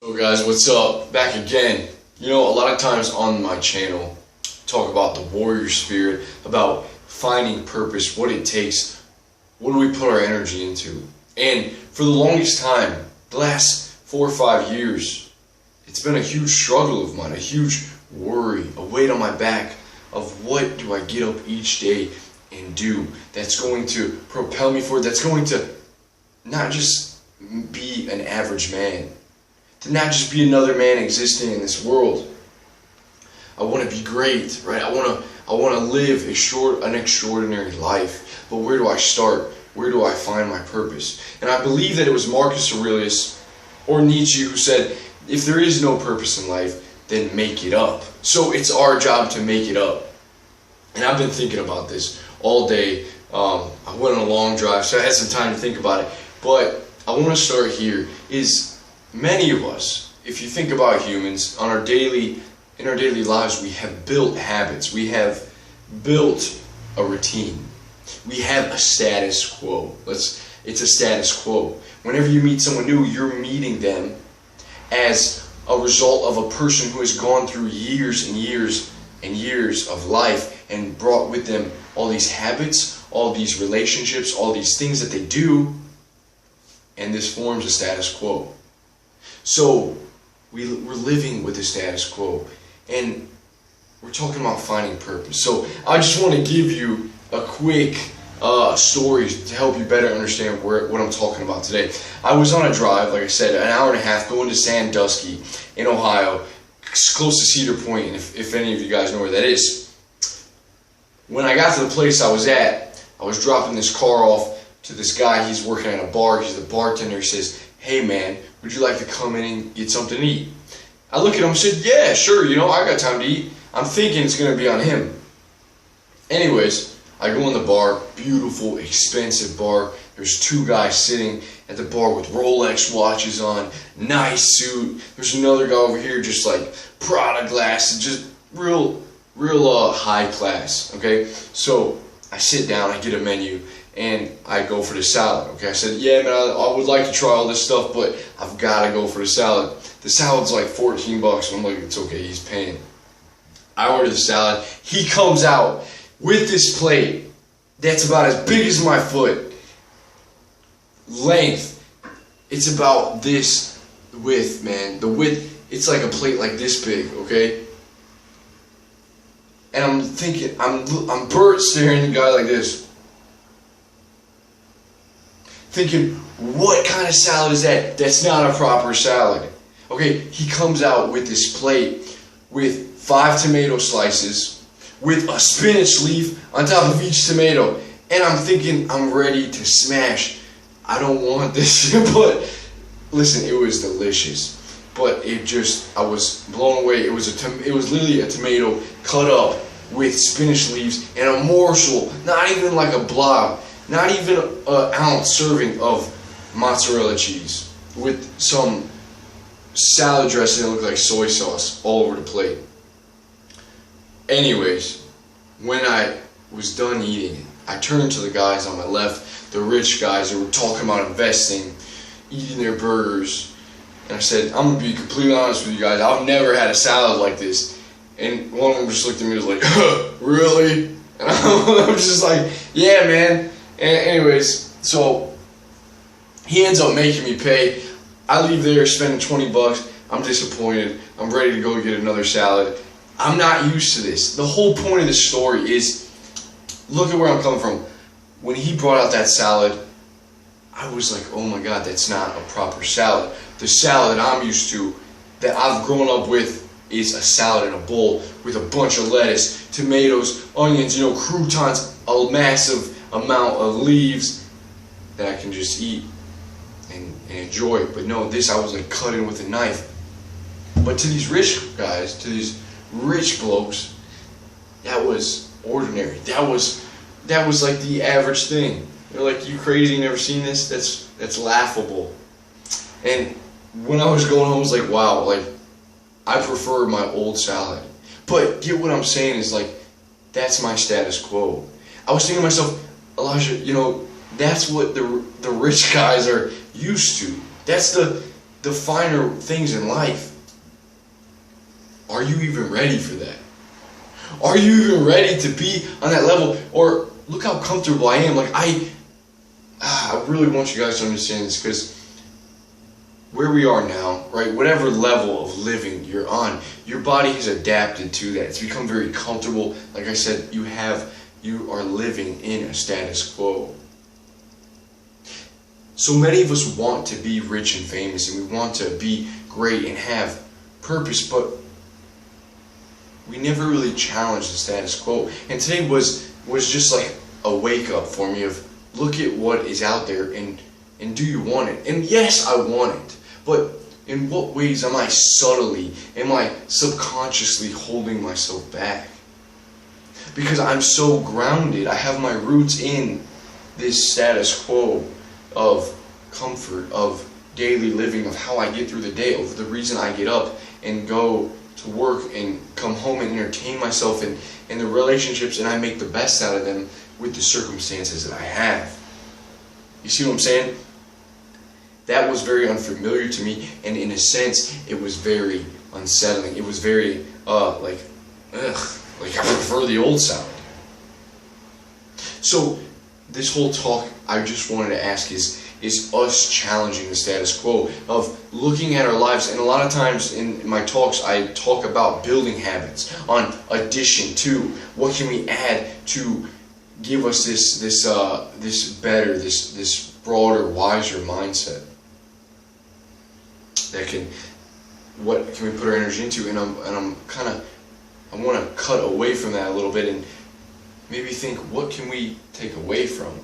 So guys, what's up? Back again. You know, a lot of times on my channel, talk about the warrior spirit, about finding purpose, what it takes, what do we put our energy into. And for the longest time, the last 4 or 5 years, it's been a huge struggle of mine, a huge worry, a weight on my back of what do I get up each day and do that's going to propel me forward, that's going to not just be an average man, to not just be another man existing in this world. I want to be great, right? I want to live an extraordinary life. But where do I start? Where do I find my purpose? And I believe that it was Marcus Aurelius or Nietzsche who said, if there is no purpose in life, then make it up. So it's our job to make it up. And I've been thinking about this all day. I went on a long drive, so I had some time to think about it. But I want to start here is many of us, if you think about humans, in our daily lives, we have built habits. We have built a routine. We have a status quo. It's a status quo. Whenever you meet someone new, you're meeting them as a result of a person who has gone through years and years and years of life and brought with them all these habits, all these relationships, all these things that they do, and this forms a status quo. So we're living with the status quo, and we're talking about finding purpose. So I just want to give you a quick story to help you better understand what I'm talking about today. I was on a drive, like I said, an hour and a half going to Sandusky in Ohio, close to Cedar Point, and if any of you guys know where that is. When I got to the place I was at, I was dropping this car off to this guy. He's working at a bar. He's the bartender. He says, "Hey man, would you like to come in and get something to eat?" I look at him and said, "Yeah, sure, I got time to eat." I'm thinking it's going to be on him. Anyways, I go in the bar, beautiful, expensive bar. There's 2 guys sitting at the bar with Rolex watches on, nice suit. There's another guy over here just like Prada glasses, just real high class, okay? So I sit down, I get a menu, and I go for the salad, okay? I said, "Yeah, man, I would like to try all this stuff, but I've got to go for the salad." The salad's like $14, and I'm like, it's okay, he's paying. I order the salad. He comes out with this plate that's about as big as my foot. Length, it's about this width, man. The width, it's like a plate like this big, okay? And I'm thinking, I'm bird staring at the guy like this. Thinking, what kind of salad is that? That's not a proper salad. Okay, he comes out with this plate with 5 tomato slices, with a spinach leaf on top of each tomato. And I'm thinking, I'm ready to smash. I don't want this, but listen, it was delicious. But I was blown away. It was literally a tomato cut up with spinach leaves and a morsel, not even like a blob, not even an ounce serving of mozzarella cheese with some salad dressing that looked like soy sauce all over the plate. Anyways, when I was done eating it, I turned to the guys on my left, the rich guys who were talking about investing, eating their burgers, and I said, "I'm going to be completely honest with you guys, I've never had a salad like this." And one of them just looked at me and was like, "Really?" And I was just like, "Yeah, man." And anyways, so he ends up making me pay. I leave there spending $20. I'm disappointed. I'm ready to go get another salad. I'm not used to this. The whole point of this story is, look at where I'm coming from. When he brought out that salad, I was like, oh my God, that's not a proper salad. The salad I'm used to, that I've grown up with, is a salad in a bowl with a bunch of lettuce, tomatoes, onions, croutons, a massive amount of leaves that I can just eat and enjoy. But no, this I was like cutting with a knife. But to these rich guys, to these rich blokes, that was ordinary. That was like the average thing. They're like, "You crazy? You never seen this? That's laughable." And when I was going home, I was like, wow, like I prefer my old salad. But get what I'm saying is, like, that's my status quo. I was thinking to myself, Elijah, that's what the rich guys are used to. That's the finer things in life. Are you even ready for that? Are you even ready to be on that level? Or look how comfortable I am. Like I really want you guys to understand this, because where we are now, right, whatever level of living you're on, your body has adapted to that. It's become very comfortable. Like I said, you are living in a status quo. So many of us want to be rich and famous, and we want to be great and have purpose, but we never really challenged the status quo. And today was just like a wake up for me of, look at what is out there, and do you want it? And yes, I want it. But in what ways am I subconsciously holding myself back? Because I'm so grounded. I have my roots in this status quo of comfort, of daily living, of how I get through the day, of the reason I get up and go to work and come home and entertain myself in the relationships, and I make the best out of them with the circumstances that I have. You see what I'm saying? That was very unfamiliar to me, and in a sense, it was very unsettling. It was very, like I prefer the old sound. So, this whole talk, I just wanted to ask is us challenging the status quo, of looking at our lives. And a lot of times in my talks, I talk about building habits on addition to, what can we add to give us this broader, wiser mindset. What can we put our energy into? And I want to cut away from that a little bit and maybe think, what can we take away from?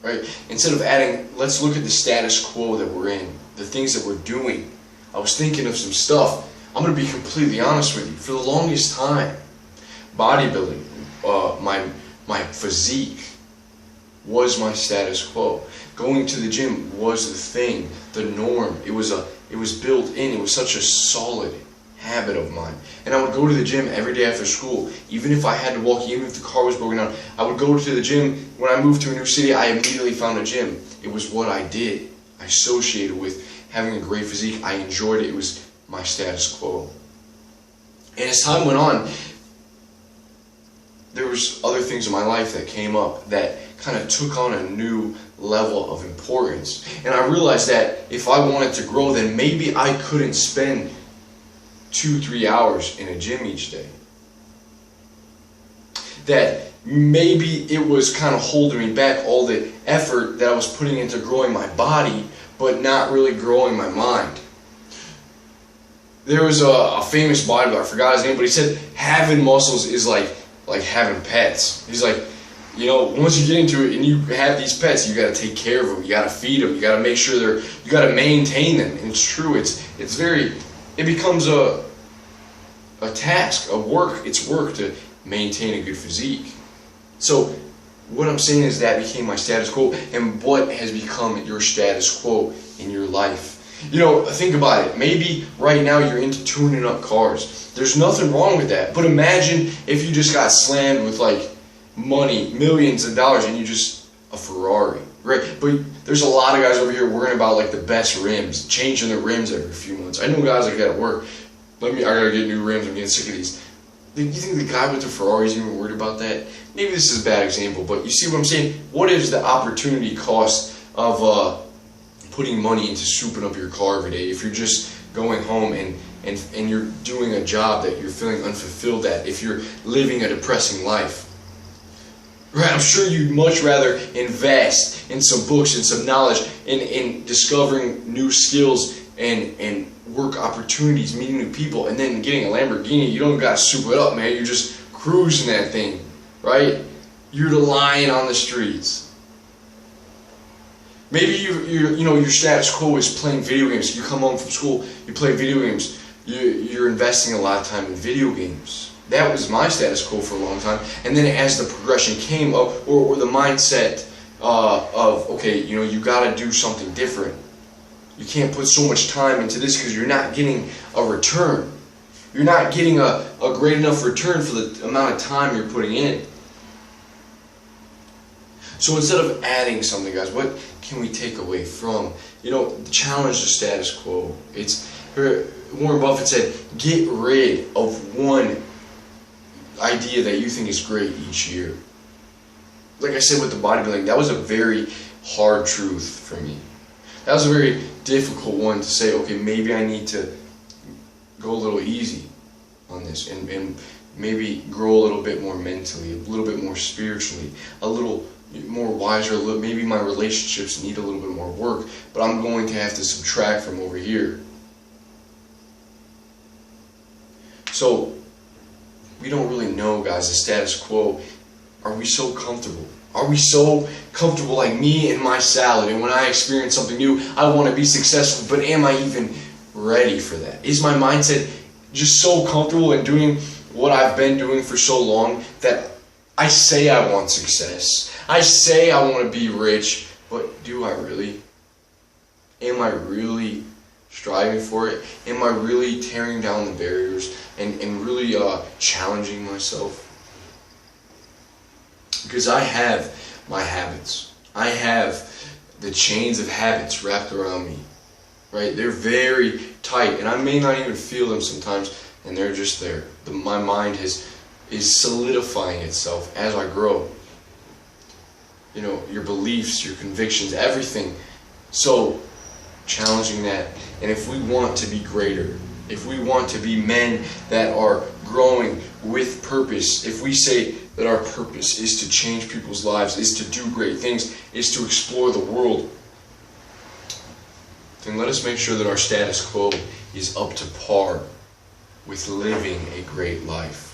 Right? Instead of adding, let's look at the status quo that we're in, the things that we're doing. I was thinking of some stuff. I'm going to be completely honest with you. For the longest time, bodybuilding, my physique was my status quo. Going to the gym was the thing, the norm. It was built in. It was such a solid habit of mine. And I would go to the gym every day after school. Even if I had to walk, even if the car was broken down, I would go to the gym. When I moved to a new city, I immediately found a gym. It was what I did. I associated with having a great physique. I enjoyed it. It was my status quo. And as time went on, there was other things in my life that came up that kind of took on a new level of importance. And I realized that if I wanted to grow, then maybe I couldn't spend 2-3 hours in a gym each day. That maybe it was kind of holding me back, all the effort that I was putting into growing my body, but not really growing my mind. There was a famous bodybuilder, I forgot his name, but he said having muscles is like having pets. He's like, you know, once you get into it and you have these pets, you got to take care of them, you got to feed them, you got to make sure you got to maintain them. And it's true. It becomes a task, a work. It's work to maintain a good physique. So what I'm saying is that became my status quo. And what has become your status quo in your life? You know, think about it. Maybe right now you're into tuning up cars. There's nothing wrong with that. But imagine if you just got slammed with like money, millions of dollars, and you just a Ferrari, right? But there's a lot of guys over here worrying about like the best rims, changing the rims every few months. I know guys like that at work. I gotta get new rims. I'm getting sick of these. You think the guy with the Ferrari is even worried about that? Maybe this is a bad example, but you see what I'm saying? What is the opportunity cost of putting money into souping up your car every day if you're just going home and you're doing a job that you're feeling unfulfilled at, if you're living a depressing life? Right, I'm sure you'd much rather invest in some books and some knowledge, in discovering new skills and work opportunities, meeting new people, and then getting a Lamborghini. You don't got to soup it up, man. You're just cruising that thing, right? You're the lion on the streets. Maybe your status quo is playing video games. You come home from school, you play video games. You're investing a lot of time in video games. That was my status quo for a long time. And then as the progression came up, or the mindset of, okay, you got to do something different. You can't put so much time into this because you're not getting a return. You're not getting a great enough return for the amount of time you're putting in. So instead of adding something, guys, what can we take away from, challenge the status quo? It's, Warren Buffett said, get rid of one idea that you think is great each year. Like I said with the bodybuilding, that was a very hard truth for me. That was a very difficult one to say, okay, maybe I need to go a little easy on this and maybe grow a little bit more mentally, a little bit more spiritually, a little more wiser, maybe my relationships need a little bit more work, but I'm going to have to subtract from over here. So, we don't really know, guys, the status quo. Are we so comfortable? Are we so comfortable like me and my salad, and when I experience something new, I want to be successful, but am I even ready for that? Is my mindset just so comfortable in doing what I've been doing for so long that I say I want success, I say I want to be rich, but do I really? Am I really striving for it? Am I really tearing down the barriers and really challenging myself? Because I have my habits. I have the chains of habits wrapped around me. Right? They're very tight, and I may not even feel them sometimes, and they're just there. My mind is solidifying itself as I grow. Your beliefs, your convictions, everything. So, challenging that. And if we want to be greater, if we want to be men that are growing with purpose, if we say that our purpose is to change people's lives, is to do great things, is to explore the world, then let us make sure that our status quo is up to par with living a great life.